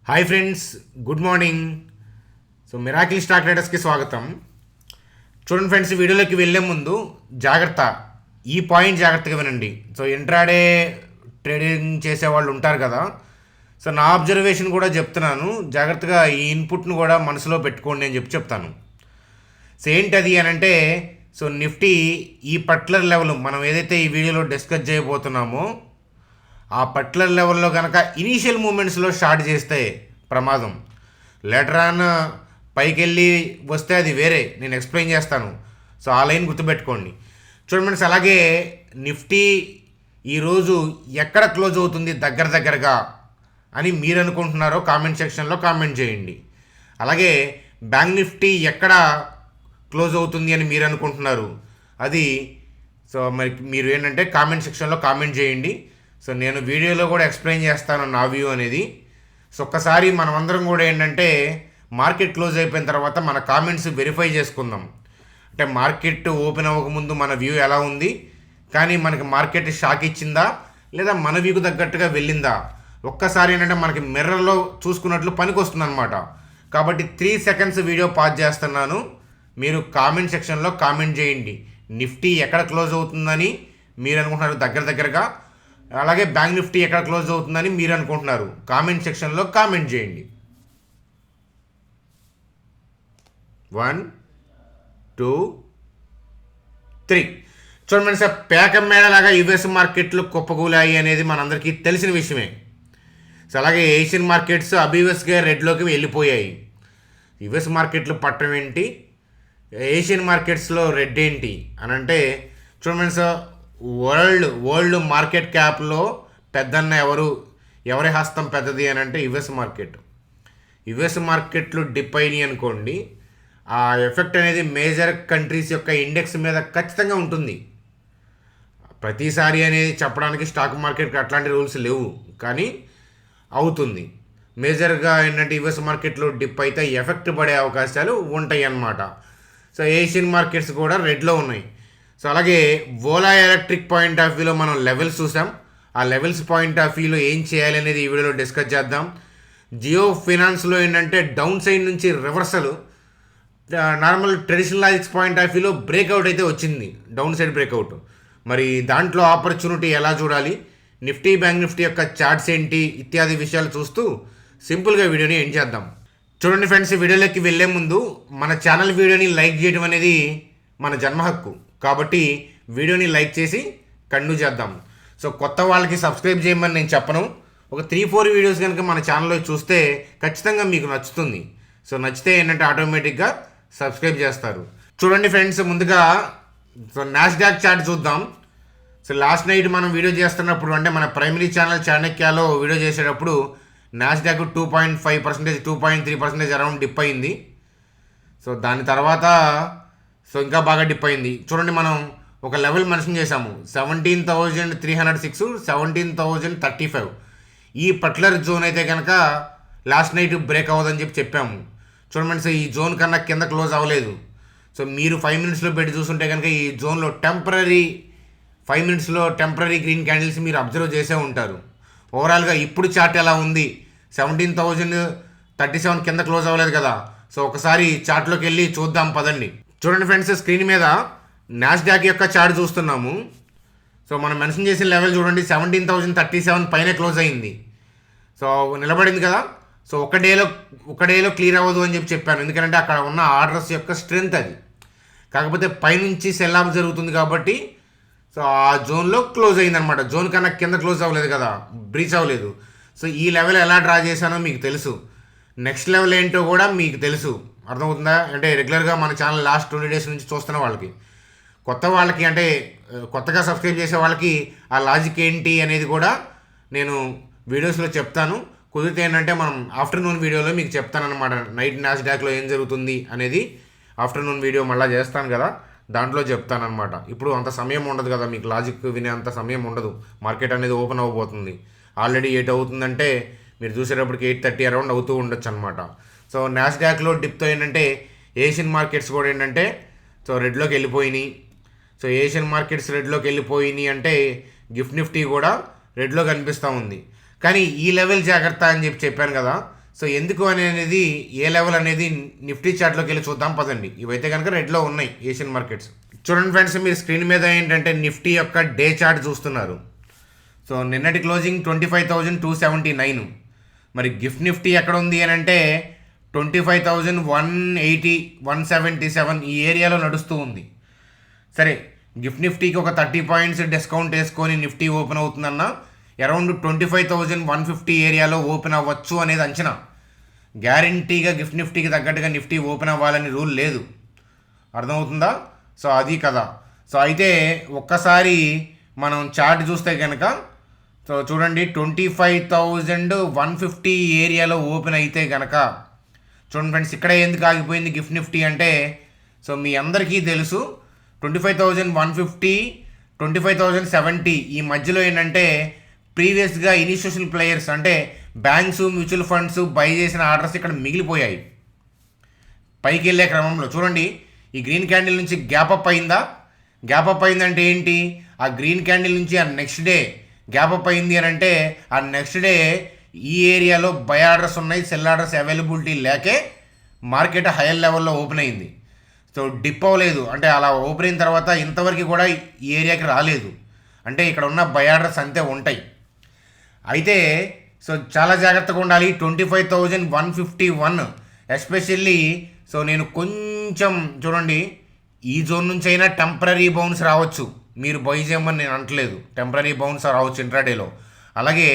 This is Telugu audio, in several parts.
Hi friends, good morning. Miracle stock ట్రేడర్స్కి స్వాగతం. చూడండి ఫ్రెండ్స్, వీడియోలోకి వెళ్ళే ముందు జాగ్రత్త, ఈ పాయింట్ జాగ్రత్తగా వినండి. ఇంట్రాడే ట్రేడింగ్ చేసే వాళ్ళు ఉంటారు కదా, నా అబ్జర్వేషన్ కూడా చెప్తున్నాను. జాగ్రత్తగా ఈ ఇన్పుట్ను కూడా మనసులో పెట్టుకోండి అని చెప్తాను. ఏంటది అని అంటే, నిఫ్టీ ఈ పర్టికులర్ లెవెల్ మనం ఏదైతే ఈ వీడియోలో డిస్కస్ చేయబోతున్నామో ఆ పర్టికులర్ లెవెల్లో కనుక ఇనీషియల్ మూమెంట్స్లో షార్ట్ చేస్తే ప్రమాదం. లేటర్ ఆన్ పైకి వెళ్ళి వస్తే అది వేరే, నేను ఎక్స్ప్లెయిన్ చేస్తాను. ఆ లైన్ గుర్తుపెట్టుకోండి. చూడండి ఫ్రెండ్స్, అలాగే నిఫ్టీ ఈరోజు ఎక్కడ క్లోజ్ అవుతుంది దగ్గరగా అని మీరు అనుకుంటున్నారో కామెంట్ సెక్షన్లో కామెంట్ చేయండి. అలాగే బ్యాంక్ నిఫ్టీ ఎక్కడ క్లోజ్ అవుతుంది అని మీరు అనుకుంటున్నారు అది మరి మీరు ఏంటంటే కామెంట్ సెక్షన్లో కామెంట్ చేయండి. నేను వీడియోలో కూడా ఎక్స్ప్లెయిన్ చేస్తాను నా వ్యూ అనేది. ఒక్కసారి మనమందరం కూడా ఏంటంటే మార్కెట్ క్లోజ్ అయిపోయిన తర్వాత మన కామెంట్స్ వెరిఫై చేసుకుందాం. అంటే మార్కెట్ ఓపెన్ అవ్వకముందు మన వ్యూ ఎలా ఉంది, కానీ మనకి మార్కెట్ షాక్ ఇచ్చిందా లేదా మన వ్యూకు తగ్గట్టుగా వెళ్ళిందా, ఒక్కసారి ఏంటంటే మనకి మిర్రర్లో చూసుకున్నట్లు పనికి వస్తుంది అనమాట. కాబట్టి 3 సెకండ్స్ వీడియో పాజ్ చేస్తున్నాను, మీరు కామెంట్ సెక్షన్లో కామెంట్ చేయండి. నిఫ్టీ ఎక్కడ క్లోజ్ అవుతుందని మీరు అనుకుంటున్నారు దగ్గరగా, అలాగే బ్యాంక్ నిఫ్టీ ఎక్కడ క్లోజ్ అవుతుందని మీరు అనుకుంటున్నారు కామెంట్ సెక్షన్లో కామెంట్ చేయండి. 1 2 3. చూడండి సార్, పేక మేడలాగా యుఎస్ మార్కెట్లు కుప్పకూలాయి అనేది మనందరికీ తెలిసిన విషయమే. అలాగే ఏషియన్ మార్కెట్స్ అబీవస్గా రెడ్లోకి వెళ్ళిపోయాయి. యుఎస్ మార్కెట్లు పట్టం ఏంటి, ఏషియన్ మార్కెట్స్లో రెడ్ ఏంటి అని అంటే, చూడండి సార్, వరల్డ్ మార్కెట్ క్యాప్లో పెద్దన్న ఎవరి హస్తం పెద్దది అని అంటే యుఎస్ మార్కెట్లు డిప్ అయినాయి అనుకోండి, ఆ ఎఫెక్ట్ అనేది మేజర్ కంట్రీస్ యొక్క ఇండెక్స్ మీద ఖచ్చితంగా ఉంటుంది. ప్రతిసారి అనేది చెప్పడానికి స్టాక్ మార్కెట్కి అట్లాంటి రూల్స్ లేవు, కానీ అవుతుంది. మేజర్గా ఏంటంటే యుఎస్ మార్కెట్లో డిప్ అయితే ఎఫెక్ట్ పడే అవకాశాలు ఉంటాయి అన్నమాట. ఏషియన్ మార్కెట్స్ కూడా రెడ్లో ఉన్నాయి. అలాగే ఓలా ఎలక్ట్రిక్ పాయింట్ ఆఫ్ వ్యూలో మనం లెవెల్స్ చూసాం. ఆ లెవెల్స్ పాయింట్ ఆఫ్ వ్యూలో ఏం చేయాలి అనేది ఈ వీడియోలో డిస్కస్ చేద్దాం. జియో ఫైనాన్స్లో ఏంటంటే డౌన్ సైడ్ నుంచి reversal, normal traditional logics point of వ్యూలో బ్రేక్అవుట్ అయితే వచ్చింది, డౌన్ సైడ్ బ్రేక్అవుట్. మరి దాంట్లో ఆపర్చునిటీ ఎలా చూడాలి, నిఫ్టీ బ్యాంక్ నిఫ్టీ యొక్క చార్ట్స్ ఏంటి ఇత్యాది విషయాలు చూస్తూ సింపుల్గా వీడియోని ఎండ్ చేద్దాం. చూడండి ఫ్రెండ్స్, వీడియోలోకి వెళ్ళే ముందు మన ఛానల్ వీడియోని లైక్ చేయడం అనేది మన జన్మ హక్కు, కాబట్టి వీడియోని లైక్ చేసి కంటిన్యూ చేద్దాం. కొత్త వాళ్ళకి సబ్స్క్రైబ్ చేయమని నేను చెప్పను. ఒక 3-4 వీడియోస్ కనుక మన ఛానల్లో చూస్తే ఖచ్చితంగా మీకు నచ్చుతుంది. నచ్చితే ఏంటంటే ఆటోమేటిక్గా సబ్స్క్రైబ్ చేస్తారు. చూడండి ఫ్రెండ్స్, ముందుగా నాస్డాక్ చార్ట్ చూద్దాం. లాస్ట్ నైట్ మనం వీడియో చేస్తున్నప్పుడు, అంటే మన ప్రైమరీ ఛానల్ చాణక్యాలో వీడియో చేసేటప్పుడు నాస్డాక్ 2.5%, 2.3% అరౌండ్ డిప్ అయింది. దాని తర్వాత ఇంకా బాగా డిప్ అయింది. చూడండి, మనం ఒక లెవెల్ మెన్షన్ చేసాము, 17,306, 17,035. ఈ పర్టికులర్ జోన్ అయితే కనుక లాస్ట్ నైట్ బ్రేక్ అవ్వదని చెప్పాము. చూడండి, ఈ జోన్ కన్నా కింద క్లోజ్ అవ్వలేదు. మీరు 5 మినిట్స్లో పెట్టి చూస్తుంటే కనుక ఈ జోన్లో 5 మినిట్స్లో టెంపరీ గ్రీన్ క్యాండిల్స్ మీరు అబ్జర్వ్ చేసే ఉంటారు. ఓవరాల్గా ఇప్పుడు చార్ట్ ఎలా ఉంది, 17,037 కింద క్లోజ్ అవ్వలేదు కదా. ఒకసారి చార్ట్లోకి వెళ్ళి చూద్దాం పదండి. చూడండి ఫ్రెండ్స్, స్క్రీన్ మీద నాస్డాక్ యొక్క చార్ట్ చూస్తున్నాము. మనం మెన్షన్ చేసిన లెవెల్ చూడండి, 17,037 పైన క్లోజ్ అయింది. నిలబడింది కదా. ఒక డేలో క్లియర్ అవ్వదు అని చెప్పాను, ఎందుకంటే అక్కడ ఉన్న ఆర్డర్స్ యొక్క స్ట్రెంగ్త్ అది. కాకపోతే పైనుంచి సెల్ ఆఫ్ జరుగుతుంది కాబట్టి ఆ జోన్లో క్లోజ్ అయిందనమాట. జోన్ కన్నా కింద క్లోజ్ అవ్వలేదు కదా, బ్రీచ్ అవ్వలేదు. ఈ లెవెల్ ఎలా డ్రా చేశానో మీకు తెలుసు, నెక్స్ట్ లెవెల్ ఏంటో కూడా మీకు తెలుసు. అర్థమవుతుందా? అంటే రెగ్యులర్గా మన ఛానల్ లాస్ట్ 20 డేస్ నుంచి చూస్తున్న వాళ్ళకి, కొత్త వాళ్ళకి, అంటే కొత్తగా సబ్స్క్రైబ్ చేసే వాళ్ళకి ఆ లాజిక్ ఏంటి అనేది కూడా నేను వీడియోస్లో చెప్తాను. కుదిరితే ఏంటంటే మనం ఆఫ్టర్నూన్ వీడియోలో మీకు చెప్తానన్నమాట. నైట్ నాస్డాక్లో ఏం జరుగుతుంది అనేది ఆఫ్టర్నూన్ వీడియో మళ్ళీ చేస్తాను కదా, దాంట్లో చెప్తానమాట. ఇప్పుడు అంత సమయం ఉండదు కదా, మీకు లాజిక్ వినే అంత సమయం ఉండదు. మార్కెట్ అనేది ఓపెన్ అవ్వబోతుంది. ఆల్రెడీ 8 అవుతుందంటే మీరు చూసేటప్పటికి 8:30 అరౌండ్ అవుతూ ఉండొచ్చు అనమాట. నాస్డాక్లో డిప్తో ఏంటంటే ఏషియన్ మార్కెట్స్ కూడా ఏంటంటే రెడ్లోకి వెళ్ళిపోయినాయి. ఏషియన్ మార్కెట్స్ రెడ్లోకి వెళ్ళిపోయినాయి అంటే గిఫ్ట్ నిఫ్టీ కూడా రెడ్లో కనిపిస్తూ ఉంది. కానీ ఈ లెవెల్ జాగ్రత్త అని చెప్పాను కదా. సో ఎందుకు అనేది ఏ లెవెల్ అనేది నిఫ్టీ చార్ట్లోకి వెళ్ళి చూద్దాం పదండి. ఇవైతే కనుక రెడ్లో ఉన్నాయి ఏషియన్ మార్కెట్స్. చూడండి ఫ్రెండ్స్, మీరు స్క్రీన్ మీద ఏంటంటే నిఫ్టీ యొక్క డే చార్ట్ చూస్తున్నారు. సో నిన్నటి క్లోజింగ్ 25,279. మరి గిఫ్ట్ నిఫ్టీ ఎక్కడ ఉంది అని అంటే 25,180 177 ఈ ఏరియాలో నడుస్తూ ఉంది. సరే, గిఫ్ట్ నిఫ్టీకి ఒక 30 పాయింట్స్ డిస్కౌంట్ వేసుకొని నిఫ్టీ ఓపెన్ అవుతుందన్న అరౌండ్ 25,150 ఏరియాలో ఓపెన్ అవ్వచ్చు అనేది అంచనా. గ్యారంటీగా గిఫ్ట్ నిఫ్టీకి తగ్గట్టుగా నిఫ్టీ ఓపెన్ అవ్వాలని రూల్ లేదు. అర్థమవుతుందా? సో అది కదా. సో అయితే ఒక్కసారి మనం చార్ట్ చూస్తే కనుక సో చూడండి, 25,150 ఏరియాలో ఓపెన్ అయితే కనుక చూడండి ఫ్రెండ్స్, ఇక్కడే ఎందుకు ఆగిపోయింది గిఫ్ట్ నిఫ్టీ అంటే సో మీ అందరికీ తెలుసు 25,150 25,070 ఈ మధ్యలో ఏంటంటే ప్రీవియస్గా ఇనిషియేషనల్ ప్లేయర్స్ అంటే బ్యాంక్స్ మ్యూచువల్ ఫండ్స్ బై చేసిన ఆర్డర్స్ ఇక్కడ మిగిలిపోయాయి. పైకి వెళ్ళే క్రమంలో చూడండి, ఈ గ్రీన్ క్యాండిల్ నుంచి గ్యాప్ అప్ అయిందా? గ్యాప్ అప్ అయిందంటే ఏంటి? ఆ గ్రీన్ క్యాండిల్ నుంచి ఆ నెక్స్ట్ డే గ్యాప్ అప్ అయింది అని అంటే ఆ నెక్స్ట్ డే ఈ ఏరియాలో బై ఆర్డర్స్ ఉన్నాయి, సెల్ ఆర్డర్స్ అవైలబిలిటీ లేకే మార్కెట్ హైయర్ లెవెల్లో ఓపెన్ అయింది. సో డిప్ అవ్వలేదు, అంటే అలా ఓపెన్ అయిన తర్వాత ఇంతవరకు కూడా ఈ ఏరియాకి రాలేదు. అంటే ఇక్కడ ఉన్న బై ఆర్డర్స్ అంతే ఉంటాయి. అయితే సో చాలా జాగ్రత్తగా ఉండాలి. 25,151 ఎస్పెషల్లీ. సో నేను కొంచెం చూడండి, ఈ జోన్ నుంచి అయినా టెంపరీ బౌన్స్ రావచ్చు. మీరు బై చేయమని నేను అంటలేదు, టెంపరీ బౌన్స్ రావచ్చు ఇంట్రాడేలో. అలాగే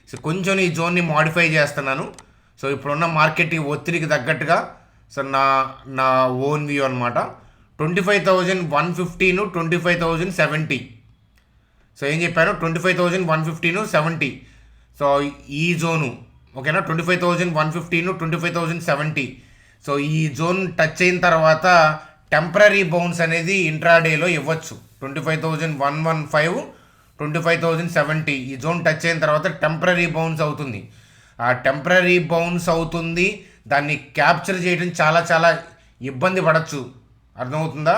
సో కొంచెం ఈ జోన్ని మాడిఫై చేస్తున్నాను. సో ఇప్పుడున్న మార్కెట్ ఒత్తిడికి తగ్గట్టుగా సో నా ఓన్ వ్యూ అనమాట. 25,150 25,070. సో ఏం చెప్పాను? 25,150 70. సో ఈ జోను ఓకేనా, 25,150 25,070. సో ఈ జోన్ టచ్ అయిన తర్వాత టెంపరీ బౌన్స్ అనేది ఇంట్రాడేలో ఇవ్వచ్చు. 25,115 25,070 ఈ జోన్ టచ్ అయిన తర్వాత టెంపరీ బౌన్స్ అవుతుంది. ఆ టెంపరీ బౌన్స్ అవుతుంది, దాన్ని క్యాప్చర్ చేయడం చాలా చాలా ఇబ్బంది పడవచ్చు. అర్థమవుతుందా?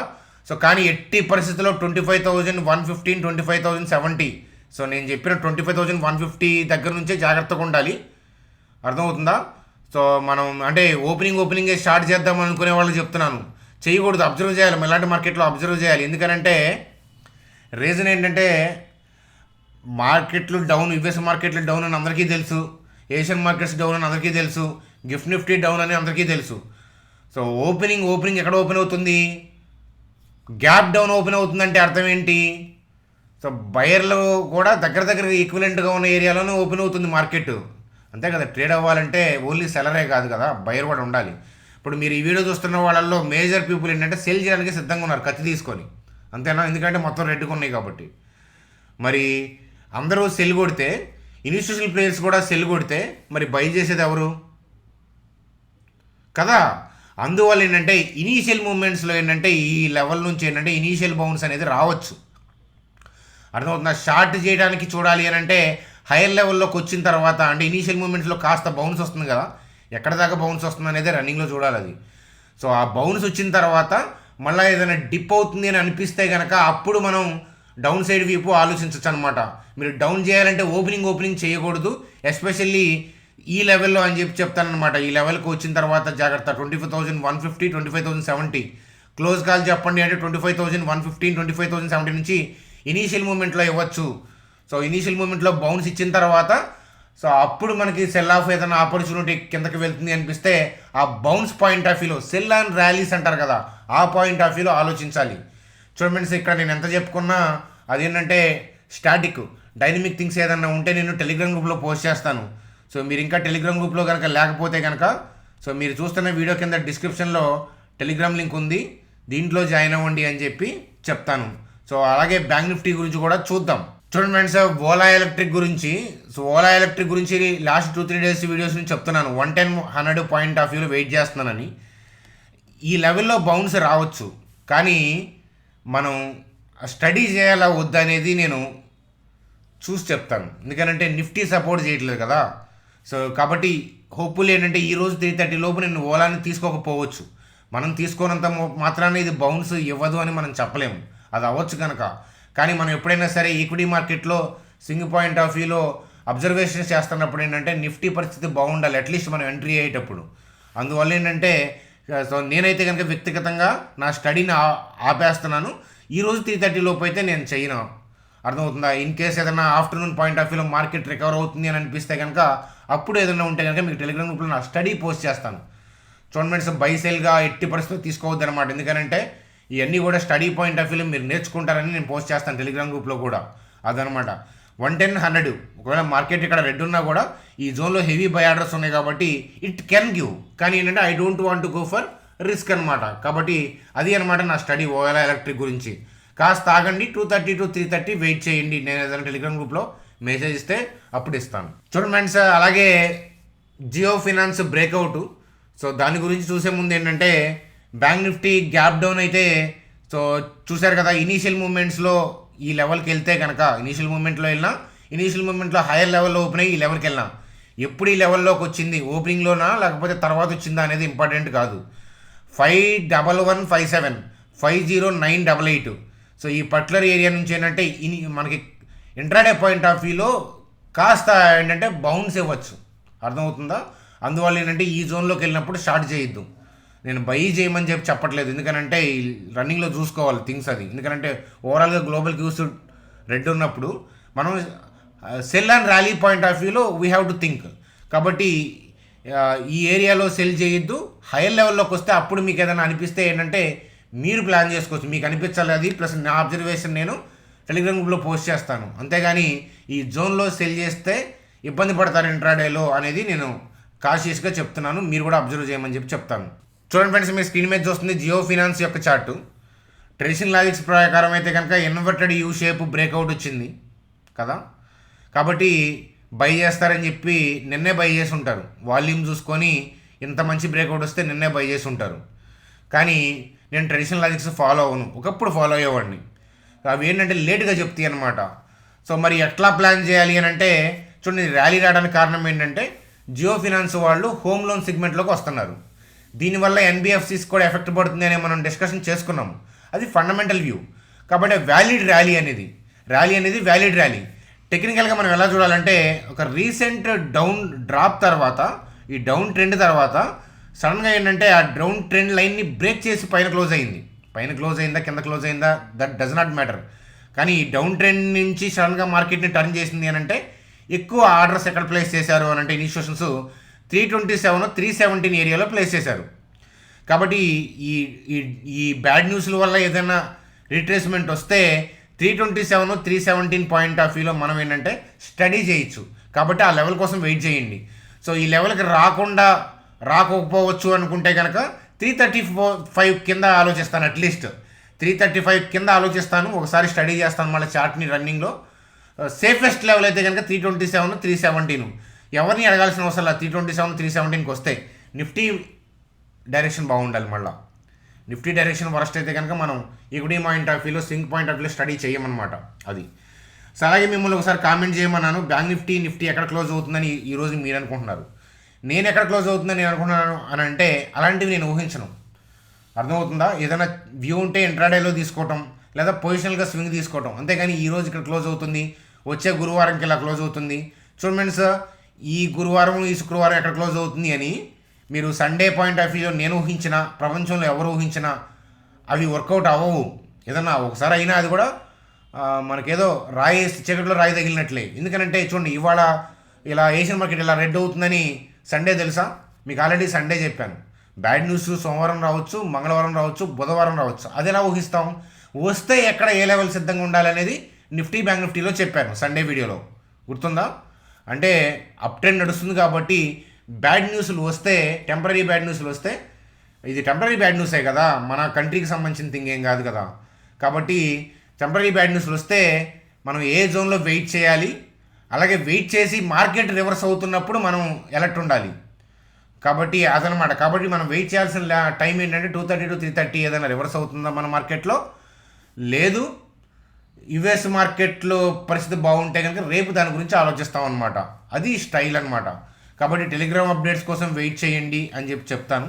సో కానీ ఎట్టి పరిస్థితుల్లో 25,115 25,070. సో నేను చెప్పిన 25,150 దగ్గర నుంచే జాగ్రత్తగా ఉండాలి. అర్థమవుతుందా? సో మనం అంటే ఓపెనింగే స్టార్ట్ చేద్దాం అనుకునే వాళ్ళు చెప్తున్నాను, చేయకూడదు. అబ్జర్వ్ చేయాలి, ఇలాంటి మార్కెట్లో అబ్జర్వ్ చేయాలి. ఎందుకనంటే రీజన్ ఏంటంటే మార్కెట్లు డౌన్, యుఎస్ మార్కెట్లు డౌన్ అని అందరికీ తెలుసు, ఏషియన్ మార్కెట్స్ డౌన్ అని అందరికీ తెలుసు, గిఫ్ట్ నిఫ్టీ డౌన్ అని అందరికీ తెలుసు. సో ఓపెనింగ్ ఎక్కడ ఓపెన్ అవుతుంది? గ్యాప్ డౌన్ ఓపెన్ అవుతుందంటే అర్థం ఏంటి? సో బయర్లు కూడా దగ్గర ఈక్వలెంట్గా ఉన్న ఏరియాలోనే ఓపెన్ అవుతుంది మార్కెట్, అంతే కదా. ట్రేడ్ అవ్వాలంటే ఓన్లీ సెలరే కాదు కదా, బయర్ కూడా ఉండాలి. ఇప్పుడు మీరు ఈ వీడియో చూస్తున్న వాళ్ళల్లో మేజర్ పీపుల్ ఏంటంటే సెల్ చేయడానికి సిద్ధంగా ఉన్నారు కత్తి తీసుకొని, అంతేనా? ఎందుకంటే మొత్తం రెడ్గా ఉన్నాయి కాబట్టి. మరి అందరూ సెల్ కొడితే, ఇన్స్టిట్యూషనల్ ప్లేయర్స్ కూడా సెల్ కొడితే మరి బై చేసేది ఎవరు కదా? అందువల్ల ఏంటంటే ఇనీషియల్ మూమెంట్స్లో ఏంటంటే ఈ లెవెల్ నుంచి ఏంటంటే ఇనీషియల్ బౌన్స్ అనేది రావచ్చు. అర్థమవుతుందా? షార్ట్ చేయడానికి చూడాలి అని అంటే హైయర్ లెవెల్లోకి వచ్చిన తర్వాత అంటే ఇనీషియల్ మూమెంట్స్లో కాస్త బౌన్స్ వస్తుంది కదా, ఎక్కడ దాకా బౌన్స్ వస్తుంది అనేది రన్నింగ్లో చూడాలి అది. సో ఆ బౌన్స్ వచ్చిన తర్వాత మళ్ళీ ఏదైనా డిప్ అవుతుంది అని అనిపిస్తే కనుక అప్పుడు మనం డౌన్ సైడ్ వైపు ఆలోచించవచ్చు అనమాట. మీరు డౌన్ చేయాలంటే ఓపెనింగ్ చేయకూడదు, ఎస్పెషల్లీ ఈ లెవెల్లో అని చెప్తానమాట. ఈ లెవెల్కి వచ్చిన తర్వాత జాగ్రత్త. 25,150 25,070 క్లోజ్ కాల్ చెప్పండి అంటే 25,115 25,070 నుంచి ఇనీషియల్ మూమెంట్లో ఇవ్వచ్చు. సో ఇనీషియల్ మూమెంట్లో బౌన్స్ ఇచ్చిన తర్వాత సో అప్పుడు మనకి సెల్ ఆఫ్ ఏదైనా ఆపర్చునిటీ కిందకి వెళ్తుంది అనిపిస్తే ఆ బౌన్స్ పాయింట్ ఆఫ్ వ్యూలో, సెల్ అండ్ ర్యాలీస్ అంటారు కదా, ఆ పాయింట్ ఆఫ్ వ్యూలో ఆలోచించాలి. చూడండి, ఇక్కడ నేను ఎంత చెప్పుకున్నా అదేంటంటే స్టాటిక్, డైనమిక్ థింగ్స్ ఏదన్నా ఉంటే నేను టెలిగ్రామ్ గ్రూప్లో పోస్ట్ చేస్తాను. సో మీరు ఇంకా టెలిగ్రామ్ గ్రూప్లో కనుక లేకపోతే కనుక సో మీరు చూస్తున్న వీడియో కింద డిస్క్రిప్షన్లో టెలిగ్రామ్ లింక్ ఉంది, దీంట్లో జాయిన్ అవ్వండి అని చెప్పి చెప్తాను. సో అలాగే బ్యాంక్ నిఫ్టీ గురించి కూడా చూద్దాం. చూడండి ఫ్రెండ్స్, ఓలా ఎలక్ట్రిక్ గురించి. సో ఓలా ఎలక్ట్రిక్ గురించి లాస్ట్ 2-3 డేస్ వీడియోస్ నుంచి చెప్తున్నాను. 110-100 పాయింట్ ఆఫ్ వ్యూలో వెయిట్ చేస్తున్నానని. ఈ లెవెల్లో బౌన్స్ రావచ్చు, కానీ మనం స్టడీ చేయాలా వద్దా అనేది నేను చూసి చెప్తాను. ఎందుకంటే నిఫ్టీ సపోర్ట్ చేయట్లేదు కదా. సో కాబట్టి హోప్ఫుల్ ఏంటంటే ఈరోజు 3:30 లోపు నేను ఓలాని తీసుకోకపోవచ్చు. మనం తీసుకోనంత మాత్రాన ఇది బౌన్స్ ఇవ్వదు అని మనం చెప్పలేము, అది అవ్వచ్చు కనుక. కానీ మనం ఎప్పుడైనా సరే ఈక్విటీ మార్కెట్లో సింగ్ పాయింట్ ఆఫ్ వ్యూలో అబ్జర్వేషన్స్ చేస్తున్నప్పుడు ఏంటంటే నిఫ్టీ పరిస్థితి బాగుండాలి అట్లీస్ట్ మనం ఎంట్రీ అయ్యేటప్పుడు. అందువల్ల ఏంటంటే సో నేనైతే కనుక వ్యక్తిగతంగా నా స్టడీని ఆపేస్తున్నాను. ఈరోజు 3:30 లోపు అయితే నేను చేయను. అర్థమవుతుందా? ఇన్ కేస్ ఏదైనా ఆఫ్టర్నూన్ పాయింట్ ఆఫ్ వ్యూలో మార్కెట్ రికవర్ అవుతుంది అని అనిపిస్తే కనుక అప్పుడు ఏదైనా ఉంటే కనుక మీకు టెలిగ్రామ్ గ్రూప్లో నా స్టడీ పోస్ట్ చేస్తాను. చూడండి ఫ్రెండ్స్, బై సేల్గా ఎట్టి పరిస్థితులు తీసుకోవద్దు అనమాట. ఎందుకంటే ఇవన్నీ కూడా స్టడీ పాయింట్ ఆఫ్ వ్యూలో మీరు నేర్చుకుంటారని నేను పోస్ట్ చేస్తాను టెలిగ్రామ్ గ్రూప్లో కూడా. అదనమాట 110, 100 ఒకవేళ మార్కెట్ ఇక్కడ రెడ్ ఉన్నా కూడా ఈ జోన్లో హెవీ బై ఆర్డర్స్ ఉన్నాయి కాబట్టి ఇట్ కెన్ గివ్. కానీ ఏంటంటే I don't want to go for risk అనమాట. కాబట్టి అది అనమాట నా స్టడీ ఓలా ఎలక్ట్రిక్ గురించి. కాస్త ఆగండి, 2:30 to 3:30 వెయిట్ చేయండి. నేను ఏదైనా టెలిగ్రామ్ గ్రూప్లో మెసేజ్ ఇస్తే అప్పుడు ఇస్తాను. చూడండి ఫ్రెండ్స్, అలాగే జియో ఫినాన్స్ బ్రేక్అవుట్. సో దాని గురించి చూసే ముందు ఏంటంటే బ్యాంక్ నిఫ్టీ గ్యాప్ డౌన్ అయితే సో చూశారు కదా. ఇనీషియల్ మూమెంట్స్లో ఈ లెవెల్కి వెళ్తే కనుక ఇనీషియల్ మూమెంట్లో హైయర్ లెవెల్లో ఓపెన్ అయ్యి ఈ లెవెల్కి వెళ్ళినా. ఎప్పుడు ఈ లెవెల్లోకి వచ్చింది, ఓపెనింగ్లోనా లేకపోతే తర్వాత వచ్చిందా అనేది ఇంపార్టెంట్ కాదు. 51157, 50988. సో ఈ పర్టికులర్ ఏరియా నుంచి ఏంటంటే మనకి ఇంట్రాడే పాయింట్ ఆఫ్ వ్యూలో కాస్త ఏంటంటే బౌన్స్ ఇవ్వచ్చు. అర్థమవుతుందా? అందువల్ల ఏంటంటే ఈ జోన్లోకి వెళ్ళినప్పుడు స్టార్ట్ చేయొద్దు. నేను బై చేయమని చెప్పట్లేదు, ఎందుకనంటే రన్నింగ్లో చూసుకోవాలి థింగ్స్ అది. ఎందుకంటే ఓవరాల్గా గ్లోబల్ క్యూస్ రెడ్ ఉన్నప్పుడు మనం cell and rally point of వ్యూలో వీ హ్యావ్ టు థింక్. కాబట్టి ఈ ఏరియాలో సెల్ చేయొద్దు. హైయర్ లెవెల్లోకి వస్తే అప్పుడు మీకు ఏదైనా అనిపిస్తే ఏంటంటే మీరు ప్లాన్ చేసుకోవచ్చు, మీకు అనిపించాలి అది. ప్లస్ నా అబ్జర్వేషన్ నేను టెలిగ్రామ్ గ్రూప్లో పోస్ట్ చేస్తాను. అంతేగాని ఈ జోన్లో సెల్ చేస్తే ఇబ్బంది పడతారు ఇంట్రాడేలో అనేది నేను కాషియస్గా చెప్తున్నాను. మీరు కూడా అబ్జర్వ్ చేయమని చెప్తాను. చూడండి ఫ్రెండ్స్, మీ స్క్రీన్ మీద చూస్తుంది జియో ఫినాన్స్ యొక్క చార్టు. ట్రెడిషనల్ లాజిక్స్ ప్రకారం అయితే కనుక ఇన్వర్టెడ్ యూ షేప్ బ్రేక్అవుట్ వచ్చింది కదా. కాబట్టి బై చేస్తారని చెప్పి నిన్నే బై చేసి ఉంటారు. వాల్యూమ్ చూసుకొని ఇంత మంచి బ్రేక్అవుట్ వస్తే నిన్నే బై చేసి ఉంటారు. కానీ నేను ట్రెడిషనల్ లాజిక్స్ ఫాలో అవ్వను, ఒకప్పుడు ఫాలో అయ్యేవాడిని. అవి ఏంటంటే లేట్గా చెప్తాయి అనమాట. సో మరి ఎట్లా ప్లాన్ చేయాలి అని అంటే చూడండి, ర్యాలీ రావడానికి కారణం ఏంటంటే జియో ఫినాన్స్ వాళ్ళు హోమ్ లోన్ సెగ్మెంట్లోకి వస్తున్నారు. దీనివల్ల ఎన్బిఎఫ్సిస్ కూడా ఎఫెక్ట్ పడుతుంది అని మనం డిస్కషన్ చేసుకున్నాము. అది ఫండమెంటల్ వ్యూ. కాబట్టి వ్యాలిడ్ ర్యాలీ అనేది వ్యాలిడ్ ర్యాలీ. టెక్నికల్గా మనం ఎలా చూడాలంటే ఒక రీసెంట్ డౌన్ డ్రాప్ తర్వాత, ఈ డౌన్ ట్రెండ్ తర్వాత సడన్గా ఏంటంటే ఆ డౌన్ ట్రెండ్ లైన్ని బ్రేక్ చేసి పైన క్లోజ్ అయిందా కింద క్లోజ్ అయిందా దట్ డస్ నాట్ మ్యాటర్. కానీ ఈ డౌన్ ట్రెండ్ నుంచి సడన్గా మార్కెట్ని టర్న్ చేసింది అని అంటే ఎక్కువ ఆర్డర్స్ ఎక్కడ ప్లేస్ చేశారు అని అంటే ఇనిషియేషన్స్ 327, 317 ఏరియాలో ప్లేస్ చేశారు. కాబట్టి ఈ బ్యాడ్ న్యూస్ల వల్ల ఏదైనా రీట్రేస్మెంట్ వస్తే 327, 317 పాయింట్ ఆఫ్ వ్యూలో మనం ఏంటంటే స్టడీ చేయొచ్చు. కాబట్టి ఆ లెవెల్ కోసం వెయిట్ చేయండి. సో ఈ లెవెల్కి రాకపోవచ్చు అనుకుంటే కనుక 335 కింద ఆలోచిస్తాను. అట్లీస్ట్ 335 కింద ఆలోచిస్తాను. ఒకసారి స్టడీ చేస్తాను మళ్ళీ చార్ట్ని రన్నింగ్లో. సేఫెస్ట్ లెవెల్ అయితే కనుక 327, 317. ఎవరిని అడగాల్సిన అవసరం లేదు. 327, 317కి వస్తే నిఫ్టీ డైరెక్షన్ బాగుండాలి. మళ్ళీ నిఫ్టీ డైరెక్షన్ వరస్ట్ అయితే కనుక మనం ఈక్విటీ పాయింట్ ఆఫ్ వ్యూలో, స్వింగ్ పాయింట్ ఆఫ్ వ్యూలో స్టడీ చేయమన్నమాట అది. సో అలాగే మిమ్మల్ని ఒకసారి కామెంట్ చేయమన్నాను, బ్యాంక్ నిఫ్టీ ఎక్కడ క్లోజ్ అవుతుందని ఈరోజు మీరు అనుకుంటున్నారు. నేను ఎక్కడ క్లోజ్ అవుతుందని నేను అనుకుంటున్నాను అని అంటే అలాంటివి నేను ఊహించను. అర్థమవుతుందా? ఏదైనా వ్యూ ఉంటే ఇంట్రాడేలో తీసుకోవటం లేదా పొజిషనల్గా స్వింగ్ తీసుకోవటం. అంతేగాని ఈరోజు ఇక్కడ క్లోజ్ అవుతుంది, వచ్చే గురువారంకి ఇలా క్లోజ్ అవుతుంది. చూడండి సార్, ఈ గురువారం ఈ శుక్రవారం ఎక్కడ క్లోజ్ అవుతుంది అని మీరు సండే పాయింట్ ఆఫ్ వ్యూలో నేను ఊహించిన, ప్రపంచంలో ఎవరు ఊహించినా అవి వర్కౌట్ అవ్వవు. ఏదన్నా ఒకసారి అయినా అది కూడా మనకేదో చీకట్లో రాయి తగిలినట్లే. ఎందుకంటే చూడండి, ఇవాళ ఇలా ఏషియన్ మార్కెట్ ఇలా రెడ్ అవుతుందని సండే తెలుసా మీకు? ఆల్రెడీ సండే చెప్పాను. బ్యాడ్ న్యూస్ సోమవారం రావచ్చు, మంగళవారం రావచ్చు, బుధవారం రావచ్చు. అది ఎలా ఊహిస్తాం? వస్తే ఎక్కడ ఏ లెవెల్ సిద్ధంగా ఉండాలనేది నిఫ్టీ బ్యాంక్ నిఫ్టీలో చెప్పాను సండే వీడియోలో, గుర్తుందా? అంటే అప్ ట్రెండ్ నడుస్తుంది కాబట్టి బ్యాడ్ న్యూస్లు వస్తే, టెంపరీ బ్యాడ్ న్యూస్లు వస్తే, ఇది టెంపరీ బ్యాడ్ న్యూసే కదా, మన కంట్రీకి సంబంధించిన థింగ్ ఏం కాదు కదా. కాబట్టి టెంపరీ బ్యాడ్ న్యూస్లు వస్తే మనం ఏ జోన్లో వెయిట్ చేయాలి, అలాగే వెయిట్ చేసి మార్కెట్ రివర్స్ అవుతున్నప్పుడు మనం ఎలర్ట్ ఉండాలి. కాబట్టి అదనమాట. కాబట్టి మనం వెయిట్ చేయాల్సిన టైం ఏంటంటే 2:30 to 3:30 ఏదైనా రివర్స్ అవుతుందా మన మార్కెట్లో, లేదు యుఎస్ మార్కెట్లో పరిస్థితి బాగుంటే కనుక రేపు దాని గురించి ఆలోచిస్తాం అనమాట. అది స్టైల్ అనమాట. కాబట్టి టెలిగ్రామ్ అప్డేట్స్ కోసం వెయిట్ చేయండి అని చెప్తాను.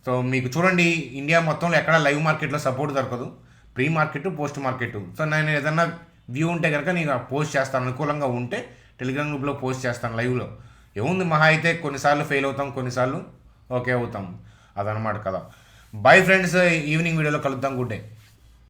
సో మీకు చూడండి, ఇండియా మొత్తంలో ఎక్కడ లైవ్ మార్కెట్లో సపోర్ట్ దొరకదు, pre market, post market. So నేను ఏదన్నా వ్యూ ఉంటే కనుక నేను పోస్ట్ చేస్తాను, అనుకూలంగా ఉంటే టెలిగ్రామ్ గ్రూప్లో పోస్ట్ చేస్తాను లైవ్లో. ఏముంది మహా అయితే కొన్నిసార్లు ఫెయిల్ అవుతాం, కొన్నిసార్లు ఓకే అవుతాం, అదనమాట కదా. బై ఫ్రెండ్స్, ఈవినింగ్ వీడియోలో కలుద్దాం. Good day.